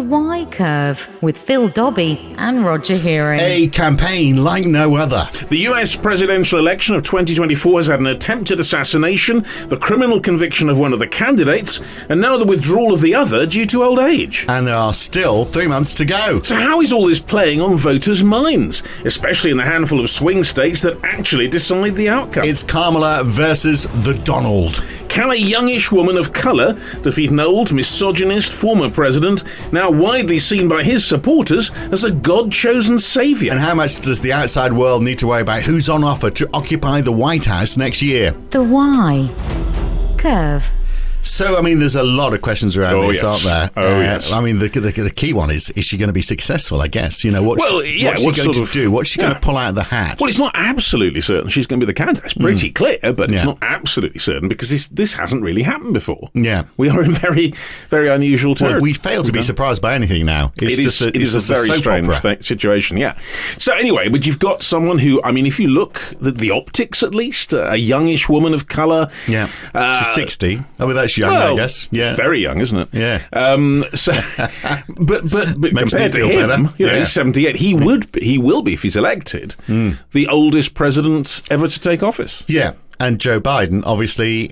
The Y Curve with Phil Dobbie and Roger Hearing. A campaign like no other. The US presidential election of 2024 has had an attempted assassination, the criminal conviction of one of the candidates, and now the withdrawal of the other due to old age. And there are still 3 months to go. So how is all this playing on voters' minds, especially in the handful of swing states that actually decide the outcome? It's Karmala versus the Donald. Can a youngish woman of colour defeat an old, misogynist former president, now widely seen by his supporters as a God-chosen saviour? And how much does the outside world need to worry about who's on offer to occupy the White House next year? The Y Curve. So, I mean, there's a lot of questions around this, aren't there? Yes. I mean, the key one is she going to be successful, I guess? You know, what's she going to do? What's she going to pull out of the hat? Well, it's not absolutely certain she's going to be the candidate. It's pretty clear, but it's not absolutely certain because this hasn't really happened before. Yeah. We are in very, very unusual territory. Well, we fail to be surprised by anything now. It is a very strange situation, yeah. So anyway, but you've got someone who, I mean, if you look at the optics at least, a youngish woman of colour. Yeah. She's 60. Oh, well, that's young, I guess. Yeah. Very young, isn't it? Yeah. So, but compared to him, he's 78. He will be, if he's elected, the oldest president ever to take office. Yeah. And Joe Biden, obviously,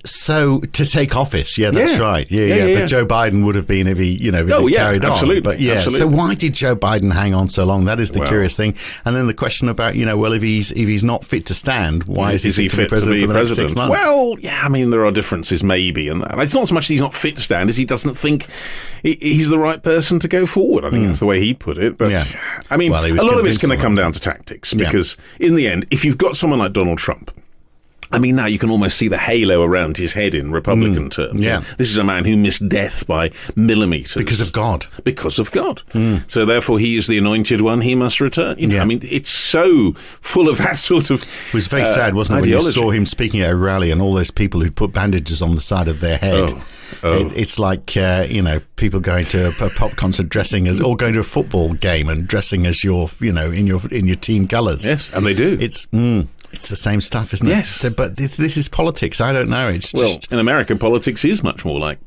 so to take office. Yeah, that's right. Yeah. But Joe Biden would have been if he carried absolutely. on. But absolutely. So why did Joe Biden hang on so long? That is the curious thing. And then the question about, if he's not fit to stand, why is he fit to be president for the next 6 months? Well, yeah, I mean, there are differences maybe. And it's not so much that he's not fit to stand as he doesn't think he's the right person to go forward. I think that's the way he put it. But, I mean, a lot of it's going to come down to tactics because in the end, if you've got someone like Donald Trump, I mean, now you can almost see the halo around his head in Republican terms. Yeah. This is a man who missed death by millimetres. Because of God. Because of God. So therefore he is the anointed one, he must return. I mean, it's so full of that sort of It was very sad, wasn't it, ideology. when you saw him speaking at a rally and all those people who'd put bandages on the side of their head. It's like, people going to a pop concert dressing as, or going to a football game and dressing as your team colours. Yes, and they do. It's the same stuff, isn't it? Yes. But this is politics. I don't know. It's just in America, politics is much more like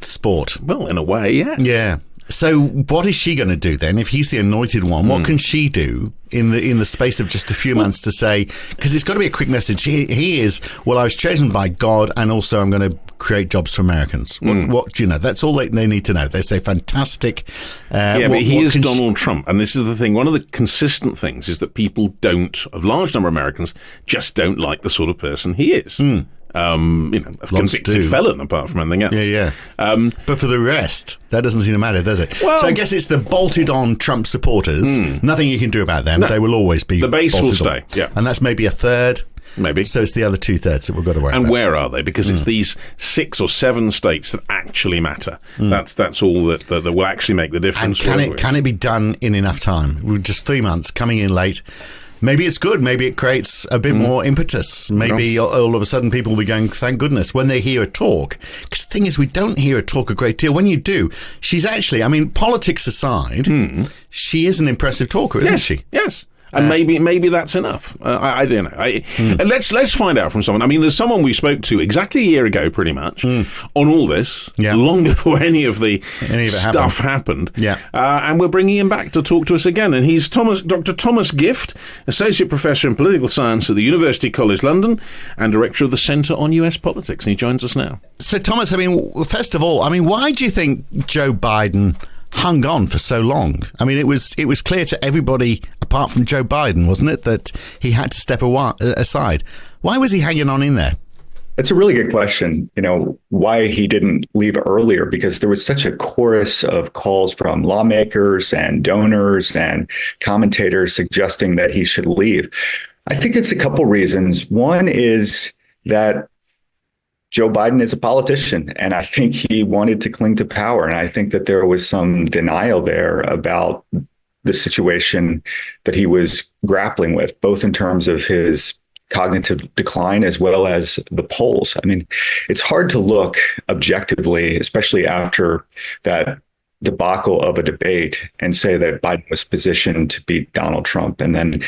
sport. Well, in a way, yeah. Yeah. So what is she going to do then? If he's the anointed one, what can she do in the space of just a few months to say, because it's got to be a quick message. He is, I was chosen by God, and also I'm going to create jobs for Americans. What that's all they need to know. They say fantastic. But he is Donald Trump, and this is the thing. One of the consistent things is that people a large number of Americans just don't like the sort of person he is. A convicted felon, apart from anything else. Yeah. But for the rest, that doesn't seem to matter, does it? Well, so I guess it's the bolted-on Trump supporters. Nothing you can do about them. No. They will always be the base will stay. Yeah, and that's maybe a third. Maybe. So it's the other 2/3 that we've got to worry about. And where are they? Because it's these 6 or 7 states that actually matter. That's all that will actually make the difference. And can it be done in enough time? We're just 3 months, coming in late. Maybe it's good. Maybe it creates a bit more impetus. Maybe all of a sudden people will be going, thank goodness, when they hear her talk. Because the thing is, we don't hear her talk a great deal. When you do, she's actually, I mean, politics aside, she is an impressive talker, isn't she? Yes. And maybe that's enough. I don't know. And let's find out from someone. I mean, there's someone we spoke to exactly a year ago, pretty much, on all this, long before any of the stuff happened. Yeah. And we're bringing him back to talk to us again. And he's Dr. Thomas Gift, Associate Professor in Political Science at the University College London and Director of the Centre on US Politics. And he joins us now. So, Thomas, I mean, first of all, why do you think Joe Biden hung on for so long? I mean, it was clear to everybody apart from Joe Biden, wasn't it, that he had to step aside. Why was he hanging on in there? It's a really good question. Why he didn't leave earlier, because there was such a chorus of calls from lawmakers and donors and commentators suggesting that he should leave. I think it's a couple reasons. One is that Joe Biden is a politician, and I think he wanted to cling to power. And I think that there was some denial there about the situation that he was grappling with, both in terms of his cognitive decline as well as the polls. I mean, it's hard to look objectively, especially after that debacle of a debate, and say that Biden was positioned to beat Donald Trump. And then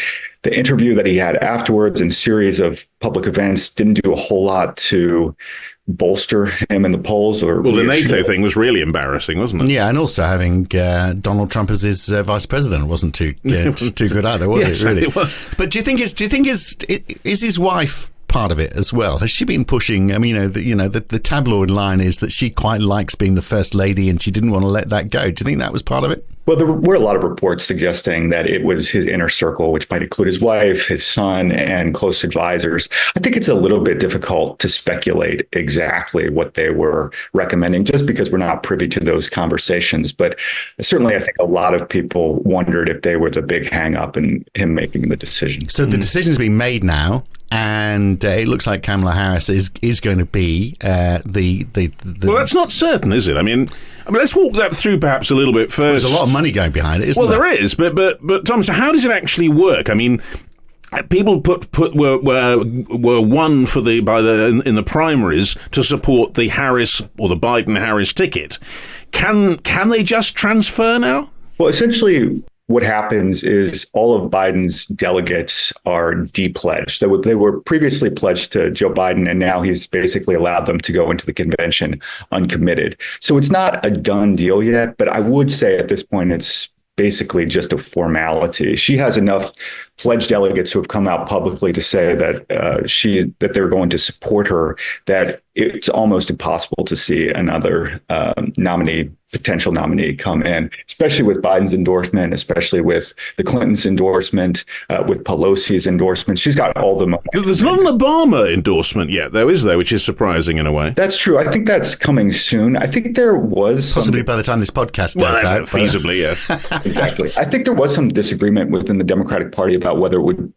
the interview that he had afterwards and series of public events didn't do a whole lot to bolster him in the polls? Or well, the NATO thing was really embarrassing, wasn't it? Yeah, and also having Donald Trump as his vice president wasn't too good either, was yes, it? Really. It was. But do you think is his wife part of it as well? Has she been pushing? I mean, the tabloid line is that she quite likes being the first lady, and she didn't want to let that go. Do you think that was part of it? Well, there were a lot of reports suggesting that it was his inner circle, which might include his wife, his son, and close advisors. I think it's a little bit difficult to speculate exactly what they were recommending, just because we're not privy to those conversations. But certainly, I think a lot of people wondered if they were the big hang up in him making the decision. So the decision's been made now, and it looks like Kamala Harris is going to be the. Well, that's not certain, is it? I mean, let's walk that through perhaps a little bit first. There's a lot of money going behind it, isn't there? Well, there is, but Tom, so how does it actually work? I mean, people were won in the primaries to support the Harris or the Biden-Harris ticket. Can they just transfer now? Well, essentially, what happens is all of Biden's delegates are de-pledged. They were previously pledged to Joe Biden, and now he's basically allowed them to go into the convention uncommitted. So it's not a done deal yet, but I would say at this point it's basically just a formality. She has enough pledged delegates who have come out publicly to say that that they're going to support her, that it's almost impossible to see another potential nominee come in, especially with Biden's endorsement, especially with the Clintons' endorsement, with Pelosi's endorsement. She's got all the money. There's not an Obama endorsement yet, though, is there? Which is surprising in a way. That's true. I think that's coming soon. I think there was possibly by the time this podcast goes out. Feasibly, yes. Exactly. I think there was some disagreement within the Democratic Party about whether it would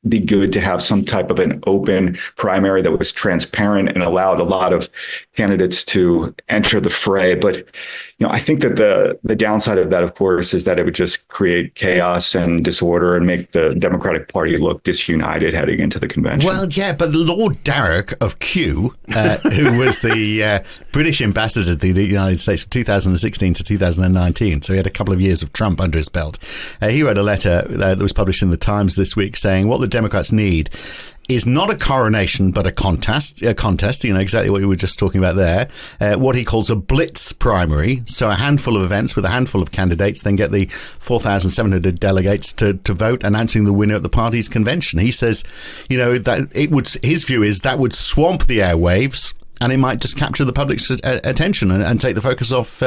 be good to have some type of an open primary that was transparent and allowed a lot of candidates to enter the fray. But, I think that the downside of that, of course, is that it would just create chaos and disorder and make the Democratic Party look disunited heading into the convention. Well, yeah, but Lord Darroch of Kew, who was the British ambassador to the United States from 2016 to 2019, so he had a couple of years of Trump under his belt, he wrote a letter that was published in the Times this week saying what the Democrats need is not a coronation, but a contest, exactly what you were just talking about there, what he calls a blitz primary. So a handful of events with a handful of candidates, then get the 4,700 delegates to vote, announcing the winner at the party's convention. He says, that his view is that would swamp the airwaves, and it might just capture the public's attention and take the focus off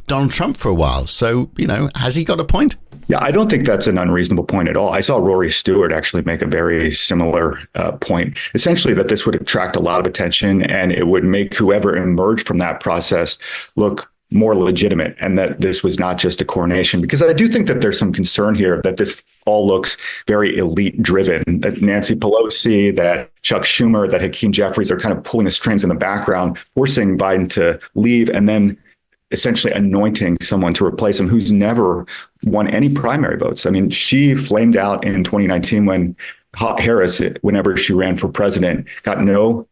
Donald Trump for a while. So, has he got a point? Yeah, I don't think that's an unreasonable point at all. I saw Rory Stewart actually make a very similar point, essentially that this would attract a lot of attention and it would make whoever emerged from that process look more legitimate, and that this was not just a coronation. Because I do think that there's some concern here that this all looks very elite driven, that Nancy Pelosi, that Chuck Schumer, that Hakeem Jeffries are kind of pulling the strings in the background, forcing Biden to leave and then essentially anointing someone to replace him who's never won any primary votes. I mean, she flamed out in 2019 when Harris, whenever she ran for president, got no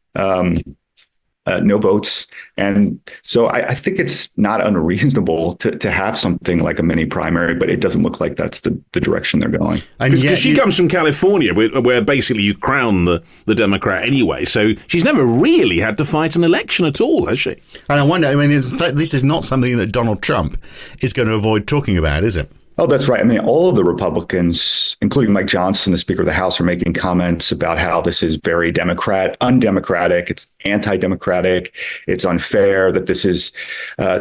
votes. And so I think it's not unreasonable to have something like a mini primary, but it doesn't look like that's the direction they're going. Because she comes from California, where basically you crown the Democrat anyway. So she's never really had to fight an election at all, has she? And I wonder, this is not something that Donald Trump is going to avoid talking about, is it? Oh, that's right. I mean, all of the Republicans, including Mike Johnson, the Speaker of the House, are making comments about how this is very undemocratic. It's anti-democratic. It's unfair that this is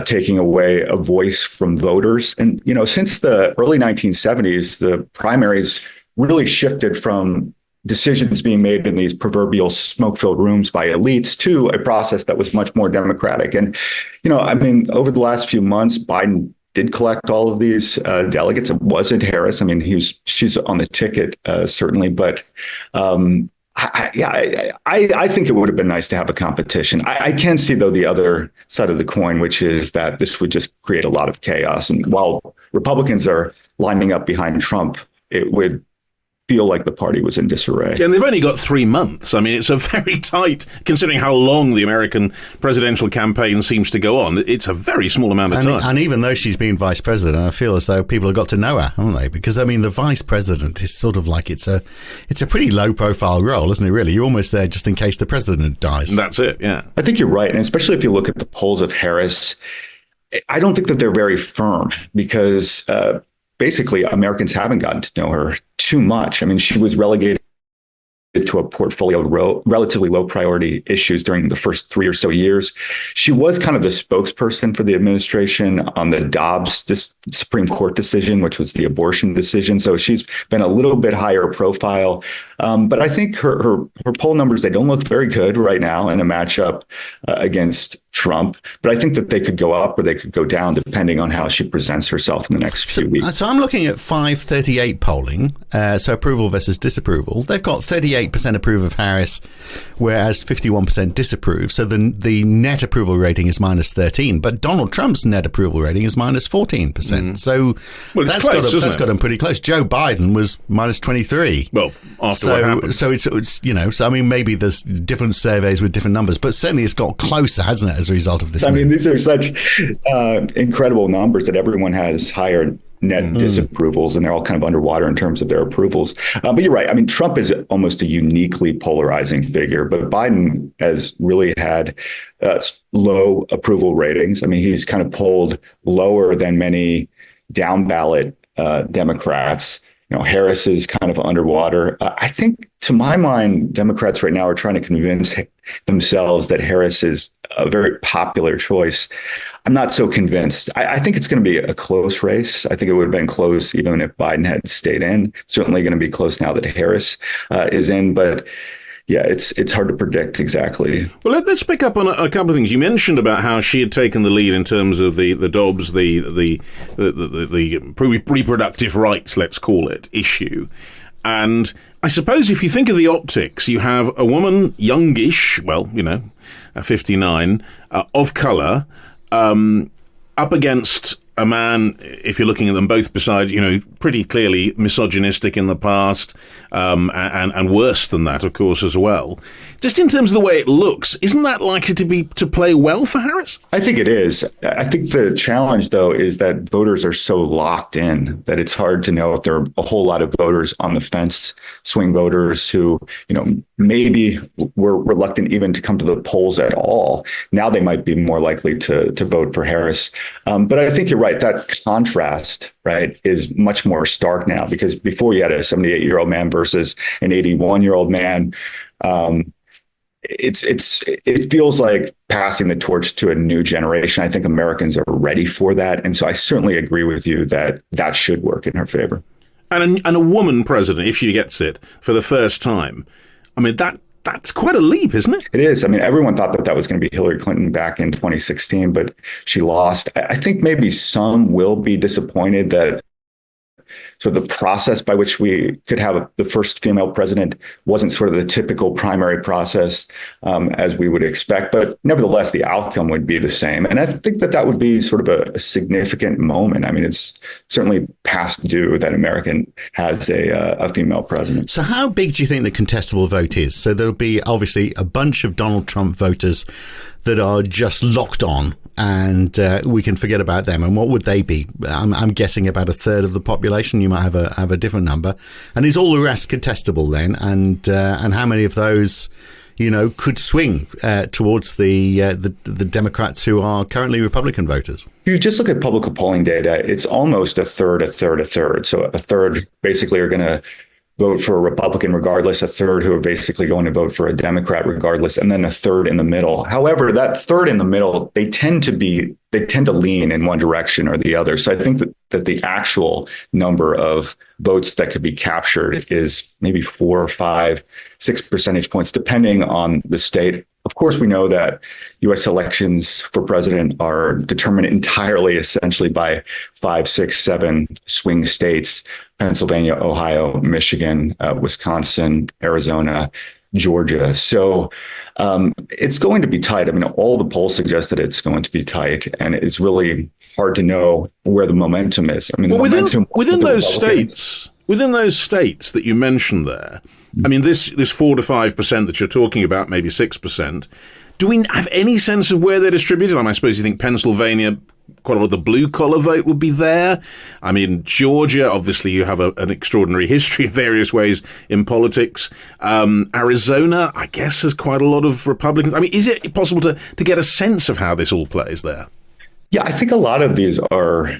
taking away a voice from voters. And, since the early 1970s, the primaries really shifted from decisions being made in these proverbial smoke-filled rooms by elites to a process that was much more democratic. And, over the last few months, Biden did collect all of these delegates. It wasn't Harris. I mean, she's on the ticket, certainly. But I think it would have been nice to have a competition. I can see, though, the other side of the coin, which is that this would just create a lot of chaos. And while Republicans are lining up behind Trump, it would feel like the party was in disarray. Yeah, and they've only got 3 months. I mean, it's a very tight, considering how long the American presidential campaign seems to go on, it's a very small amount of time. And even though she's been vice president, I feel as though people have got to know her, haven't they? Because, I mean, the vice president is sort of like it's a pretty low-profile role, isn't it, really? You're almost there just in case the president dies. That's it, yeah. I think you're right. And especially if you look at the polls of Harris, I don't think that they're very firm because basically Americans haven't gotten to know her too much. I mean, she was relegated to a portfolio of relatively low priority issues during the first 3 or so years. She was kind of the spokesperson for the administration on the Dobbs Supreme Court decision, which was the abortion decision. So she's been a little bit higher profile. But I think her poll numbers, they don't look very good right now in a matchup against Trump. But I think that they could go up or they could go down depending on how she presents herself in the next few weeks. So I'm looking at 538 polling, so approval versus disapproval. They've got 38% approve of Harris, whereas 51% disapprove. So the net approval rating is minus 13, but Donald Trump's net approval rating is minus 14%. So that's got him pretty close. Joe Biden was minus 23. Well, after what happened. So it's I mean, maybe there's different surveys with different numbers, but certainly it's got closer, hasn't it, as a result of this move? I mean, these are such incredible numbers that everyone has higher net disapprovals, and they're all kind of underwater in terms of their approvals. But you're right. I mean, Trump is almost a uniquely polarizing figure, but Biden has really had low approval ratings. I mean, he's kind of polled lower than many down ballot Democrats. Harris is kind of underwater. I think, to my mind, Democrats right now are trying to convince themselves that Harris is a very popular choice. I'm not so convinced. I think it's going to be a close race. I think it would have been close even if Biden had stayed in. Certainly going to be close now that Harris is in. But yeah, it's hard to predict exactly. Well, let's pick up on a couple of things. You mentioned about how she had taken the lead in terms of the Dobbs, the reproductive rights, let's call it, issue. And I suppose if you think of the optics, you have a woman, youngish, 59, of colour, up against a man, if you're looking at them both beside, pretty clearly misogynistic in the past, and worse than that, of course, as well. Just in terms of the way it looks, isn't that likely to play well for Harris? I think it is. I think the challenge, though, is that voters are so locked in that it's hard to know if there are a whole lot of voters on the fence, swing voters who, maybe were reluctant even to come to the polls at all. Now they might be more likely to vote for Harris. But I think you're right. That contrast, right, is much more stark now, because before you had a 78-year-old man versus an 81-year-old man. It feels like passing the torch to a new generation. I think Americans are ready for that. And so I certainly agree with you that should work in her favor. And a woman president, if she gets it for the first time, I mean, that's quite a leap, isn't it? It is. I mean, everyone thought that was going to be Hillary Clinton back in 2016, but she lost. I think maybe some will be disappointed that sort of the process by which we could have the first female president wasn't sort of the typical primary process as we would expect. But nevertheless, the outcome would be the same. And I think that would be sort of a significant moment. I mean, it's certainly past due that America has a female president. So how big do you think the contestable vote is? So there'll be obviously a bunch of Donald Trump voters that are just locked on, and we can forget about them. And what would they be? I'm guessing about a third of the population. You might have a different number. And is all the rest contestable then? And how many of those, could swing towards the Democrats who are currently Republican voters? If you just look at public polling data, it's almost a third. So a third basically are going to vote for a Republican regardless, a third who are basically going to vote for a Democrat regardless, and then a third in the middle. However, that third in the middle, they tend to lean in one direction or the other. So I think that the actual number of votes that could be captured is maybe 4 or 5, 6 percentage points, depending on the state. Of course, we know that U.S. elections for president are determined entirely, essentially, by 5, 6, 7 swing states: Pennsylvania, Ohio, Michigan, Wisconsin, Arizona, Georgia. So it's going to be tight. I mean, all the polls suggest that it's going to be tight, and it's really hard to know where the momentum is. I mean, well, within those states, within those states that you mentioned there, I mean, this 4 to 5% that you're talking about, maybe 6%, do we have any sense of where they're distributed? I suppose you think Pennsylvania, quite a lot of the blue-collar vote would be there. I mean, Georgia, obviously you have an extraordinary history in various ways in politics. Arizona, I guess, has quite a lot of Republicans. I mean, is it possible to get a sense of how this all plays there? Yeah, I think a lot of these are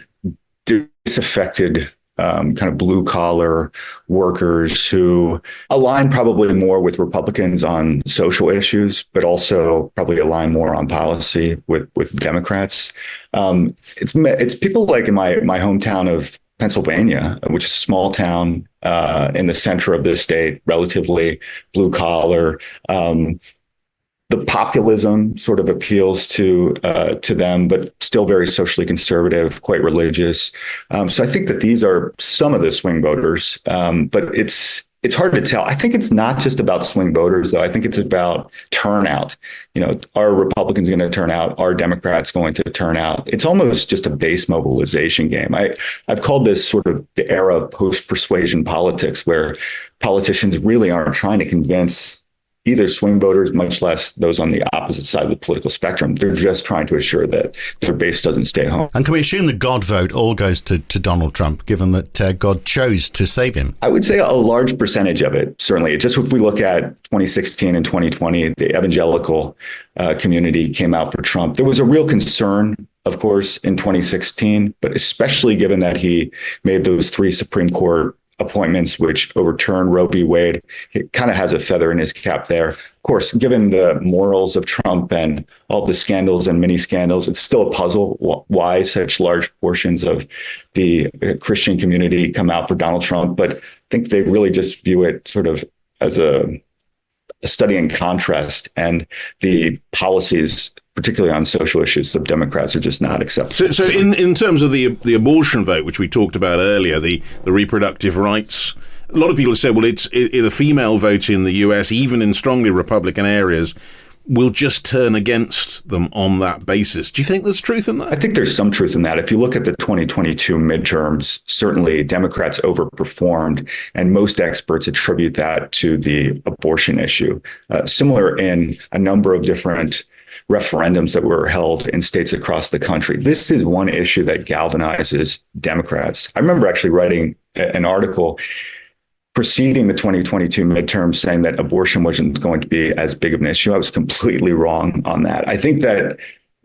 disaffected kind of blue collar workers who align probably more with Republicans on social issues, but also probably align more on policy with Democrats. It's people like in my hometown of Pennsylvania, which is a small town in the center of the state, relatively blue collar. The populism sort of appeals to them, but still very socially conservative, quite religious. So I think that these are some of the swing voters, but it's hard to tell. I think it's not just about swing voters, though. I think it's about turnout. Are Republicans going to turn out? Are Democrats going to turn out? It's almost just a base mobilization game. I've called this sort of the era of post-persuasion politics, where politicians really aren't trying to convince either swing voters, much less those on the opposite side of the political spectrum. They're just trying to assure that their base doesn't stay home. And can we assume the God vote all goes to Donald Trump, given that God chose to save him? I would say a large percentage of it, certainly. Just if we look at 2016 and 2020, the evangelical community came out for Trump. There was a real concern, of course, in 2016, but especially given that he made those 3 Supreme Court appointments which overturned Roe v. Wade. It kind of has a feather in his cap there. Of course, given the morals of Trump and all the scandals and mini scandals, it's still a puzzle why such large portions of the Christian community come out for Donald Trump. But I think they really just view it sort of as a study in contrast, and the policies, particularly on social issues, of Democrats are just not acceptable. So in terms of the abortion vote, which we talked about earlier, the reproductive rights, a lot of people have said, well, it's the female vote in the US, even in strongly Republican areas, will just turn against them on that basis. Do you think there's truth in that? I think there's some truth in that. If you look at the 2022 midterms, certainly Democrats overperformed, and most experts attribute that to the abortion issue. Similar in a number of different referendums that were held in states across the country. This is one issue that galvanizes Democrats. I remember actually writing an article preceding the 2022 midterms saying that abortion wasn't going to be as big of an issue. I was completely wrong on that. I think that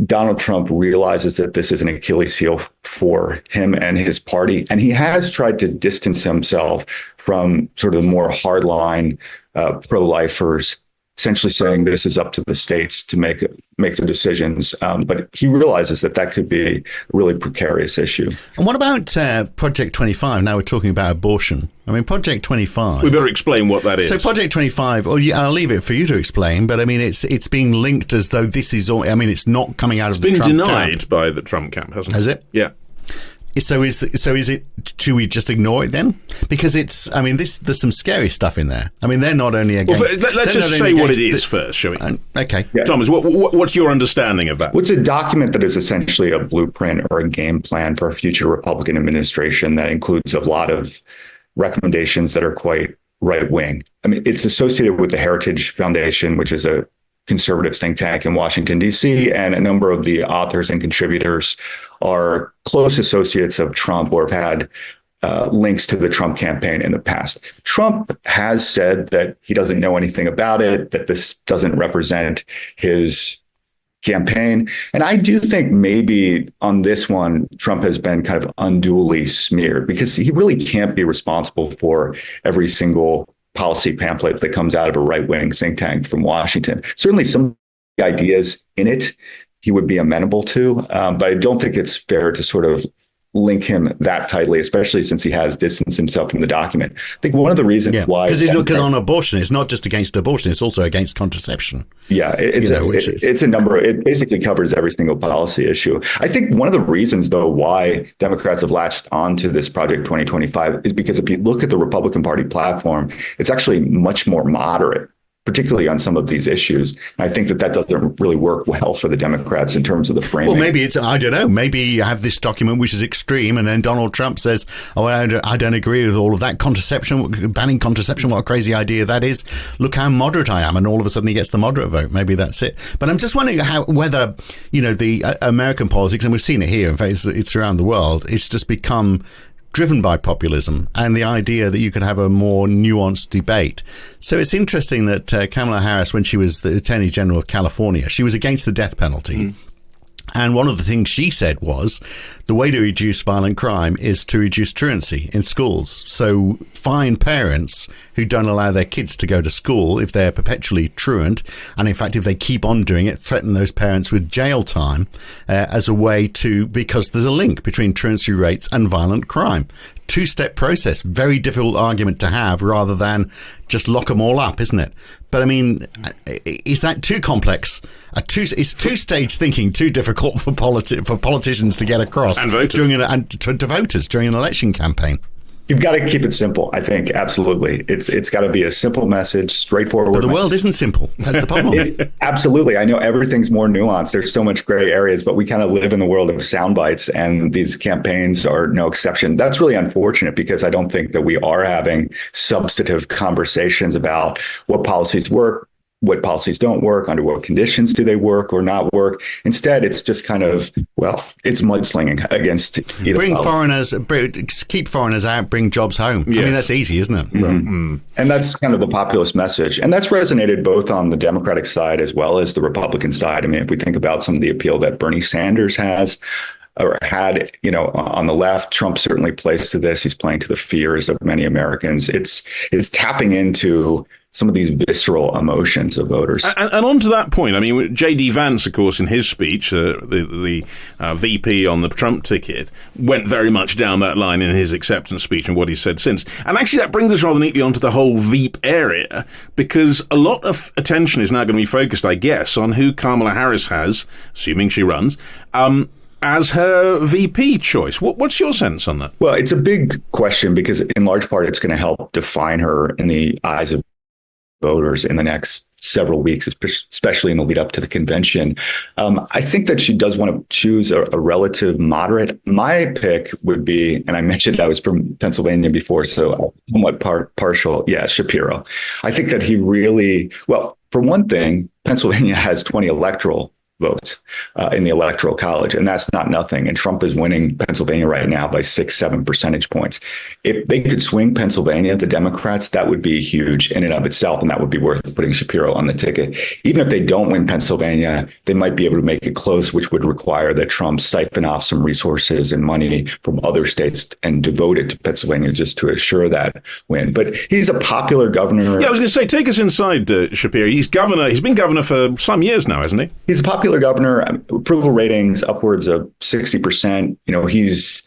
Donald Trump realizes that this is an Achilles heel for him and his party, and he has tried to distance himself from sort of the more hardline pro-lifers, essentially saying this is up to the states to make the decisions. But he realizes that could be a really precarious issue. And what about Project 25? Now we're talking about abortion. I mean, Project 25. We better explain what that is. So Project 25, I'll leave it for you to explain, but I mean, it's being linked as though this is all, I mean, it's not coming out of the Trump camp. It's been denied by the Trump camp, hasn't it? Has it? Yeah. So is it? Should we just ignore it then? Because it's. I mean, there's some scary stuff in there. I mean, they're not only against. Well, let's just say what it is first, shall we? Okay, yeah. Thomas, what's your understanding of that? Well, it's a document that is essentially a blueprint or a game plan for a future Republican administration that includes a lot of recommendations that are quite right wing. I mean, it's associated with the Heritage Foundation, which is a conservative think tank in Washington, D.C., and a number of the authors and contributors are close associates of Trump or have had links to the Trump campaign in the past. Trump has said that he doesn't know anything about it, that this doesn't represent his campaign. And I do think maybe on this one, Trump has been kind of unduly smeared because he really can't be responsible for every single policy pamphlet that comes out of a right-wing think tank from Washington. Certainly some ideas in it he would be amenable to, but I don't think it's fair to sort of link him that tightly, especially since he has distanced himself from the document. I think one of the reasons why... Because on abortion, it's not just against abortion, it's also against contraception. Yeah, it's a number. It basically covers every single policy issue. I think one of the reasons, though, why Democrats have latched onto this Project 2025 is because if you look at the Republican Party platform, it's actually much more moderate particularly on some of these issues. And I think that doesn't really work well for the Democrats in terms of the framing. Well, maybe I don't know, maybe you have this document which is extreme, and then Donald Trump says, oh, I don't agree with all of that. Banning contraception, what a crazy idea that is. Look how moderate I am. And all of a sudden he gets the moderate vote. Maybe that's it. But I'm just wondering whether, the American politics, and we've seen it here, in fact, it's around the world, it's just become driven by populism and the idea that you could have a more nuanced debate. So it's interesting that Kamala Harris, when she was the Attorney General of California, she was against the death penalty. And one of the things she said was the way to reduce violent crime is to reduce truancy in schools. So fine parents who don't allow their kids to go to school if they're perpetually truant. And in fact, if they keep on doing it, threaten those parents with jail time as a way because there's a link between truancy rates and violent crime. Two-step process, very difficult argument to have rather than just lock them all up, isn't it? But I mean, is that too complex? Is two-stage thinking too difficult for politicians to get across and voters to voters during an election campaign? You've got to keep it simple. I think absolutely. It's got to be a simple message, straightforward. But the world isn't simple. That's the problem. Absolutely. I know everything's more nuanced. There's so much gray areas, but we kind of live in the world of sound bites, and these campaigns are no exception. That's really unfortunate because I don't think that we are having substantive conversations about what policies work, what policies don't work, under what conditions do they work or not work. Instead, it's just kind of, it's mudslinging against either keep foreigners out, bring jobs home. Yeah. I mean, that's easy, isn't it? Mm-hmm. And that's kind of the populist message. And that's resonated both on the Democratic side as well as the Republican side. I mean, if we think about some of the appeal that Bernie Sanders has, or had, on the left, Trump certainly plays to this. He's playing to the fears of many Americans. It's tapping into some of these visceral emotions of voters. And on to that point, I mean, J.D. Vance, of course, in his speech, the VP on the Trump ticket, went very much down that line in his acceptance speech and what he said since. And actually, that brings us rather neatly onto the whole Veep area, because a lot of attention is now going to be focused, I guess, on who Kamala Harris has, assuming she runs, as her VP choice. What's your sense on that? Well, it's a big question because in large part, it's going to help define her in the eyes of voters in the next several weeks, especially in the lead up to the convention. I think that she does want to choose a relative moderate. My pick would be, and I mentioned I was from Pennsylvania before, so I'm somewhat partial. Yeah, Shapiro. I think that he really, for one thing, Pennsylvania has 20 electoral votes in the Electoral College, and that's not nothing. And Trump is winning Pennsylvania right now by 6-7 percentage points. If they could swing Pennsylvania, the Democrats, that would be huge in and of itself, and that would be worth putting Shapiro on the ticket. Even if they don't win Pennsylvania, they might be able to make it close, which would require that Trump siphon off some resources and money from other states and devote it to Pennsylvania just to assure that win. But he's a popular governor. Yeah, I was going to say, take us inside Shapiro. He's been governor for some years now, hasn't he? He's a popular governor, approval ratings upwards of 60%. He's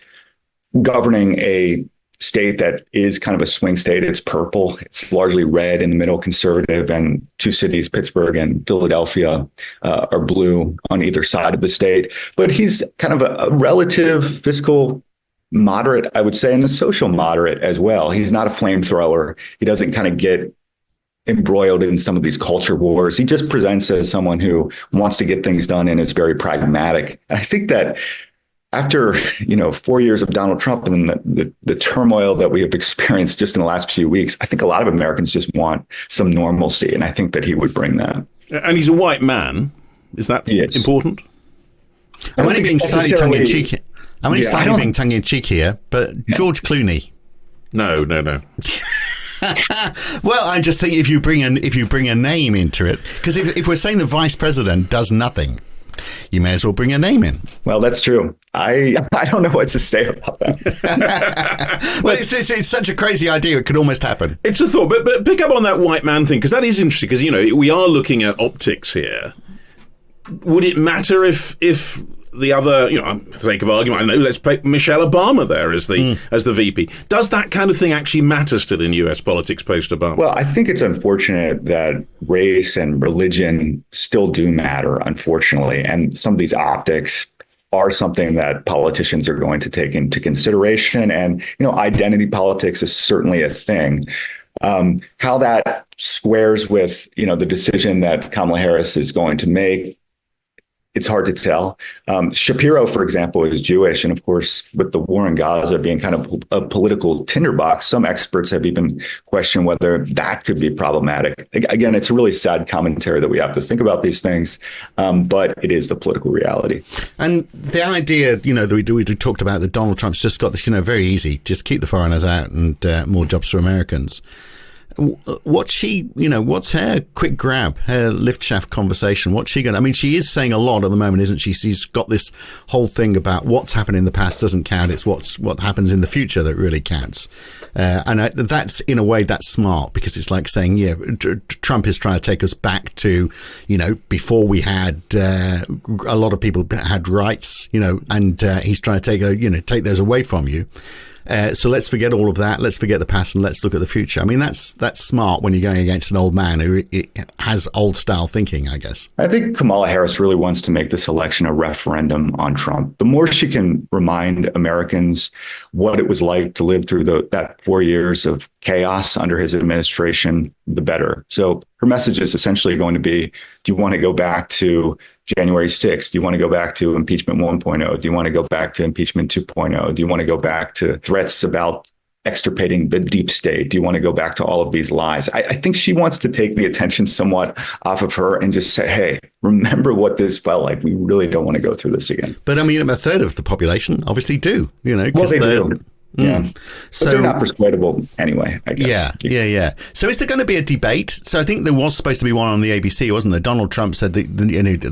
governing a state that is kind of a swing state. It's purple. It's largely red in the middle, conservative, and two cities, Pittsburgh and Philadelphia, are blue on either side of the state. But he's kind of a relative fiscal moderate, I would say, and a social moderate as well. He's not a flamethrower. He doesn't kind of get embroiled in some of these culture wars. He just presents as someone who wants to get things done and is very pragmatic. And I think that after 4 years of Donald Trump and the turmoil that we have experienced just in the last few weeks, I think a lot of Americans just want some normalcy, and I think that he would bring that. And he's a white man. Is that important? I'm only being slightly tongue-in-cheek. Being tongue-in-cheek here, but George Clooney. No. Well, I just think if you bring a name into it, because if we're saying the vice president does nothing, you may as well bring a name in. Well, that's true. I don't know what to say about that. Well, it's such a crazy idea. It could almost happen. It's a thought, but pick up on that white man thing, because that is interesting, because, we are looking at optics here. Would it matter if the other, for the sake of argument, I don't know, let's put Michelle Obama there as the VP. Does that kind of thing actually matter still in US politics post-Obama? Well, I think it's unfortunate that race and religion still do matter, unfortunately. And some of these optics are something that politicians are going to take into consideration. And, identity politics is certainly a thing. How that squares with, the decision that Kamala Harris is going to make, it's hard to tell. Shapiro, for example, is Jewish. And of course, with the war in Gaza being kind of a political tinderbox, some experts have even questioned whether that could be problematic. Again, it's a really sad commentary that we have to think about these things, but it is the political reality. And the idea, that we talked about that Donald Trump's just got this, very easy, just keep the foreigners out and more jobs for Americans. What's her quick grab, her lift shaft conversation? What's she going to, she is saying a lot at the moment, isn't she? She's got this whole thing about what's happened in the past doesn't count. It's what happens in the future that really counts. And that's, in a way, that's smart, because it's like saying, Trump is trying to take us back to, before we had, a lot of people had rights, and he's trying to take those away from you. So let's forget all of that. Let's forget the past and let's look at the future. That's smart when you're going against an old man who has old style thinking, I guess. I think Kamala Harris really wants to make this election a referendum on Trump. The more she can remind Americans what it was like to live through that 4 years of chaos under his administration, the better. So her message is essentially going to be, do you want to go back to January 6th? Do you want to go back to impeachment 1.0? Do you want to go back to impeachment 2.0? Do you want to go back to threats about extirpating the deep state? Do you want to go back to all of these lies? I think she wants to take the attention somewhat off of her and just say, hey, remember what this felt like. We really don't want to go through this again. But a third of the population obviously do, well, they do. Yeah. So, but they're not persuadable anyway, I guess. Yeah. So is there going to be a debate? So I think there was supposed to be one on the ABC, wasn't there? Donald Trump said that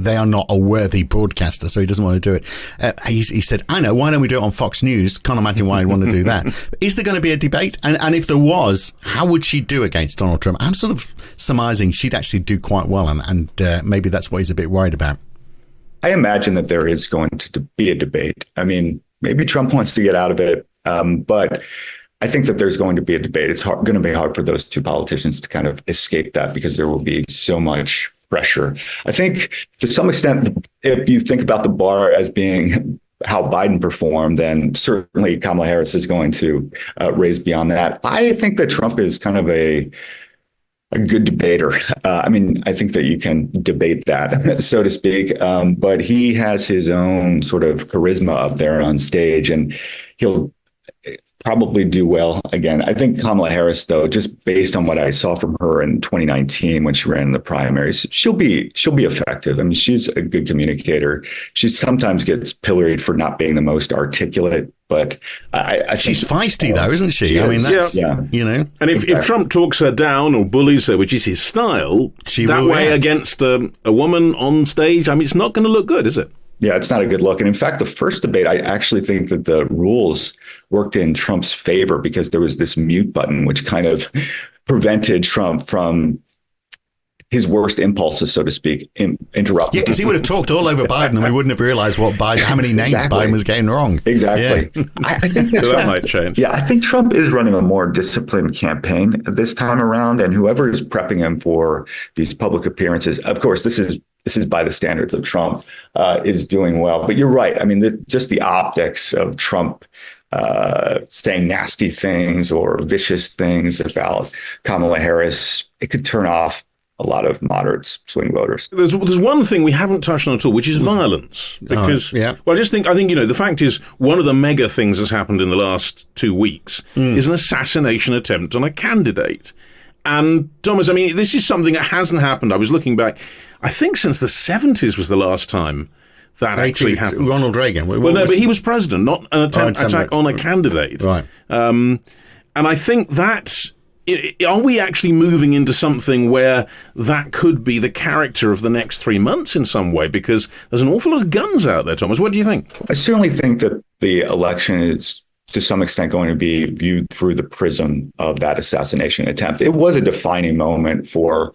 they are not a worthy broadcaster, so he doesn't want to do it. He said, I know, why don't we do it on Fox News? Can't imagine why I'd want to do that. Is there going to be a debate? And if there was, how would she do against Donald Trump? I'm sort of surmising she'd actually do quite well, and maybe that's what he's a bit worried about. I imagine that there is going to be a debate. Maybe Trump wants to get out of it. But I think that there's going to be a debate. It's going to be hard for those two politicians to kind of escape that, because there will be so much pressure. I think to some extent, if you think about the bar as being how Biden performed, then certainly Kamala Harris is going to raise beyond that. I think that Trump is kind of a good debater. I think that you can debate that, so to speak. But he has his own sort of charisma up there on stage, and he'll probably do well again. I think Kamala Harris, though, just based on what I saw from her in 2019 when she ran in the primaries, she'll be effective. She's a good communicator. She sometimes gets pilloried for not being the most articulate, but I she's feisty, though, isn't she? That's And if Trump talks her down or bullies her, which is his style, that way against a woman on stage, it's not going to look good, is it? Yeah, it's not a good look. And in fact, the first debate, I actually think that the rules worked in Trump's favor, because there was this mute button, which kind of prevented Trump from his worst impulses, so to speak, interrupting. Yeah, because he would have talked all over Biden and we wouldn't have realized how many names Biden was getting wrong. Exactly. Yeah. I think that might change. Yeah, I think Trump is running a more disciplined campaign this time around, and whoever is prepping him for these public appearances, of course, this is by the standards of Trump, is doing well. But you're right. Just the optics of Trump saying nasty things or vicious things about Kamala Harris, it could turn off a lot of moderate swing voters. There's one thing we haven't touched on at all, which is violence. Because, I think, the fact is, one of the mega things that's happened in the last 2 weeks is an assassination attempt on a candidate. And Thomas, this is something that hasn't happened. I was looking back, I think since the 70s was the last time that actually happened. Ronald Reagan. But he was president, not an attack on a candidate. Right. And I think that's, are we actually moving into something where that could be the character of the next 3 months in some way? Because there's an awful lot of guns out there, Thomas. What do you think? I certainly think that the election is, to some extent, going to be viewed through the prism of that assassination attempt. It was a defining moment for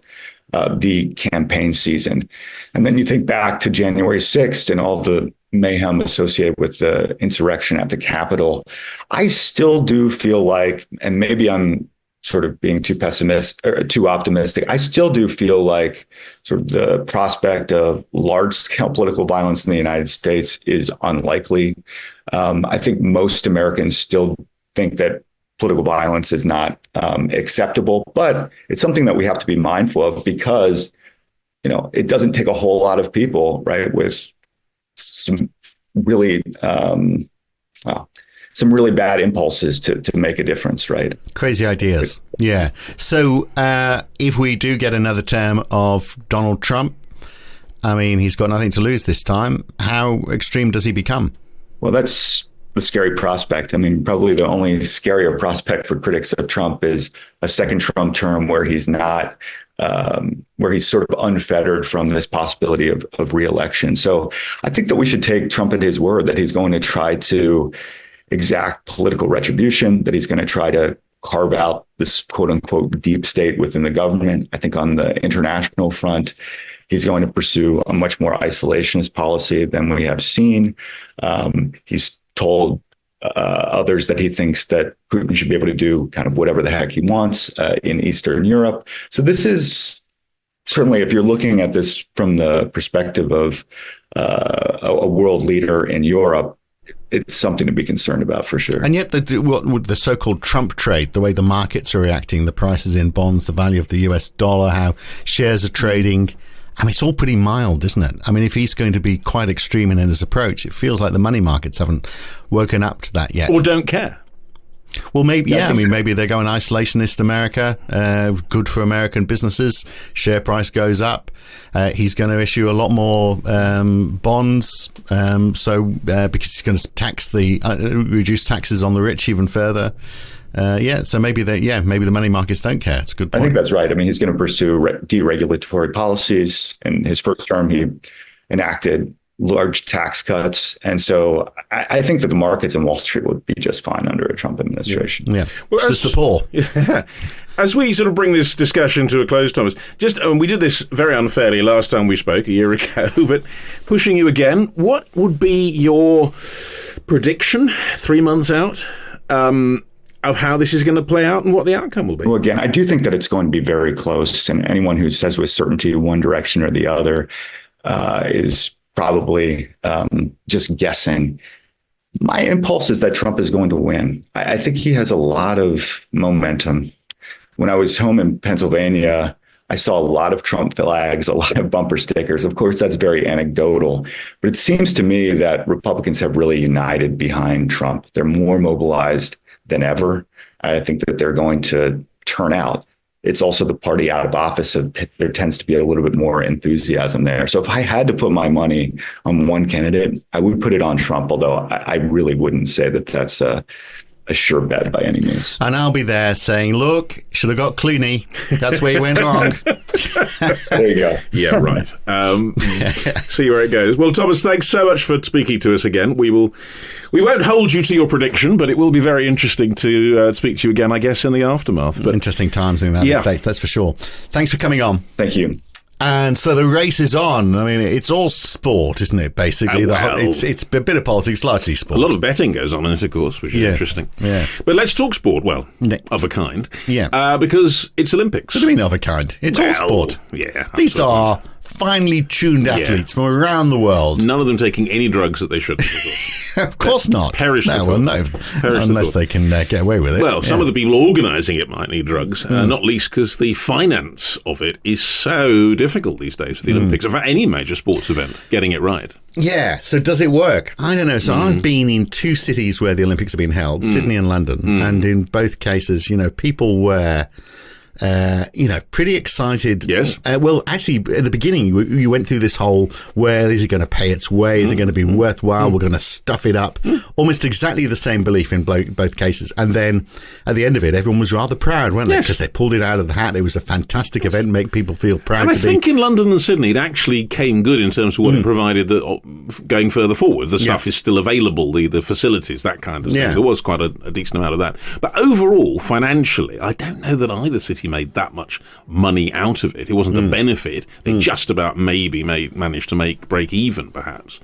the campaign season. And then you think back to January 6th and all the mayhem associated with the insurrection at the Capitol. I still do feel like, and maybe I'm sort of being too pessimistic or too optimistic, I still do feel like sort of the prospect of large-scale political violence in the United States is unlikely. I think most Americans still think that political violence is not acceptable, but it's something that we have to be mindful of because, it doesn't take a whole lot of people, right, with some really bad impulses to make a difference, right? Crazy ideas. Yeah. So if we do get another term of Donald Trump, I mean, he's got nothing to lose this time. How extreme does he become? Well, that's the scary prospect. I mean, probably the only scarier prospect for critics of Trump is a second Trump term where he's not, where he's sort of unfettered from this possibility of reelection. So I think that we should take Trump at his word that he's going to try to exact political retribution, that he's going to try to carve out this quote unquote deep state within the government. I think on the international front, he's going to pursue a much more isolationist policy than we have seen. He's told others that he thinks that Putin should be able to do kind of whatever the heck he wants in Eastern Europe. So this is certainly, if you're looking at this from the perspective of a world leader in Europe, it's something to be concerned about for sure. And yet the so-called Trump trade, the way the markets are reacting, the prices in bonds, the value of the US dollar, how shares are trading, I mean, it's all pretty mild, isn't it? I mean, if he's going to be quite extreme in his approach, it feels like the money markets haven't woken up to that yet. Or don't care. Well, maybe, yeah. I mean, maybe they're going isolationist America, good for American businesses. Share price goes up. He's going to issue a lot more bonds. Because he's going to reduce taxes on the rich even further. So maybe the money markets don't care. It's a good point. I think that's right. I mean, he's going to pursue deregulatory policies. In his first term, he enacted large tax cuts. And so I think that the markets and Wall Street would be just fine under a Trump administration. Yeah. Well, it's just the poor. Yeah. As we sort of bring this discussion to a close, Thomas, we did this very unfairly last time we spoke a year ago, but pushing you again, what would be your prediction 3 months out? Of how this is going to play out and what the outcome will be? Well, again, I do think that it's going to be very close. And anyone who says with certainty one direction or the other is probably just guessing. My impulse is that Trump is going to win. I think he has a lot of momentum. When I was home in Pennsylvania, I saw a lot of Trump flags, a lot of bumper stickers. Of course, that's very anecdotal. But it seems to me that Republicans have really united behind Trump. They're more mobilized than ever. I think that they're going to turn out. It's also the party out of office, so there tends to be a little bit more enthusiasm there. So if I had to put my money on one candidate, I would put it on Trump, although I really wouldn't say that that's a sure bet by any means. And I'll be there saying, look, should have got Clooney. That's where you went wrong. There you go. Yeah, right. See where it goes. Well, Thomas, thanks so much for speaking to us again. We won't hold you to your prediction, but it will be very interesting to speak to you again, I guess, in the aftermath. But interesting times in the United States, that's for sure. Thanks for coming on. Thank you. And so the race is on. I mean, it's all sport, isn't it? Basically, it's a bit of politics, largely sport. A lot of betting goes on in it, of course, which is interesting. Yeah. But let's talk sport. Well, of a kind. Yeah. Because it's Olympics. What do you mean of a kind? It's all sport. Yeah. These are finely tuned athletes from around the world. None of them taking any drugs that they shouldn't. Of course not. Perish unless they can get away with it. Well, some of the people organising it might need drugs, not least because the finance of it is so difficult these days for the Olympics, or for any major sports event, getting it right. Yeah, so does it work? I don't know. So I've been in two cities where the Olympics have been held, Sydney and London, and in both cases, people were... pretty excited. Yes. Well, actually, at the beginning, you went through this whole, well, is it going to pay its way? Is it going to be worthwhile? We're going to stuff it up. Almost exactly the same belief in both cases. And then at the end of it, everyone was rather proud, weren't they? Because they pulled it out of the hat. It was a fantastic event, make people feel proud and to be. I think in London and Sydney, it actually came good in terms of what it provided going further forward. The stuff is still available, the facilities, that kind of thing. There was quite a decent amount of that. But overall, financially, I don't know that either city made that much money out of it. It wasn't a benefit. They just about maybe managed to break even, perhaps.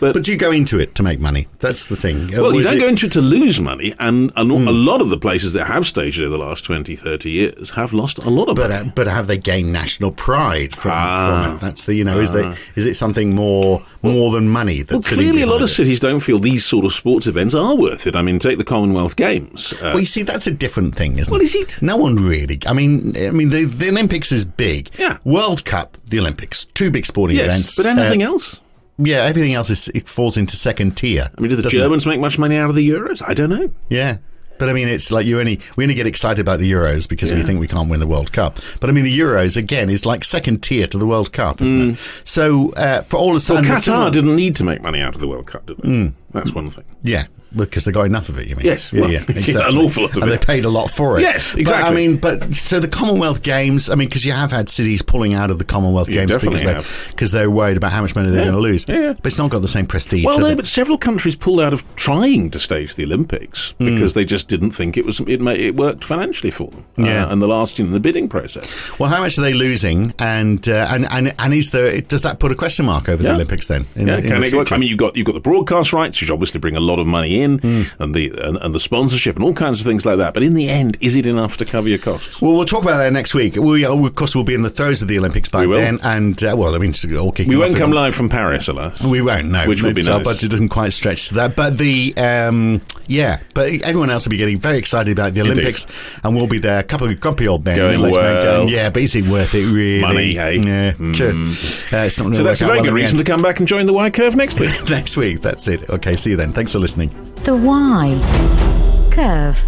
But do you go into it to make money? That's the thing. Well, you don't go into it to lose money, and a lot of the places that have staged it in the last 20, 30 years have lost a lot of money. But have they gained national pride from it? That's the, is it something more than money? That's clearly a lot of cities don't feel these sort of sports events are worth it. I mean, take the Commonwealth Games. Well, you see, that's a different thing, isn't it? What is it? No one really. I mean, the Olympics is big. Yeah. World Cup, the Olympics, two big sporting events. But anything else? Yeah, everything else it falls into second tier. I mean, do the Germans make much money out of the Euros? I don't know. Yeah. But I mean, it's like we only get excited about the Euros because we think we can't win the World Cup. But I mean, the Euros, again, is like second tier to the World Cup, isn't it? So for all of Qatar didn't need to make money out of the World Cup, did they? That's one thing. Yeah. Because they got enough of it, you mean? Yes. Yeah, exactly. An awful lot of it. And they paid a lot for it. Yes, exactly. So the Commonwealth Games, because you have had cities pulling out of the Commonwealth Games because they're worried about how much money they're going to lose. Yeah. But it's not got the same prestige. Well, no, but several countries pulled out of trying to stage the Olympics because they just didn't think it worked financially for them. And the bidding process. Well, how much are they losing? And does that put a question mark over the Olympics then? Can it work? I mean, you've got the broadcast rights, which obviously bring a lot of money in. And the sponsorship and all kinds of things like that. But in the end, is it enough to cover your costs? Well, we'll talk about that next week. We, of course, will be in the throes of the Olympics by then. And, all kicking we off. won't come live from Paris, alas. We won't, no. Which would be nice. Our budget doesn't quite stretch to that. But but everyone else will be getting very excited about the Olympics. And we'll be there, a couple of grumpy old men. Going, but is it worth it, really? Money, hey? Yeah. It's not so that's a very good reason to come back and join the Y Curve next week. Next week, that's it. Okay, see you then. Thanks for listening. The Y Curve.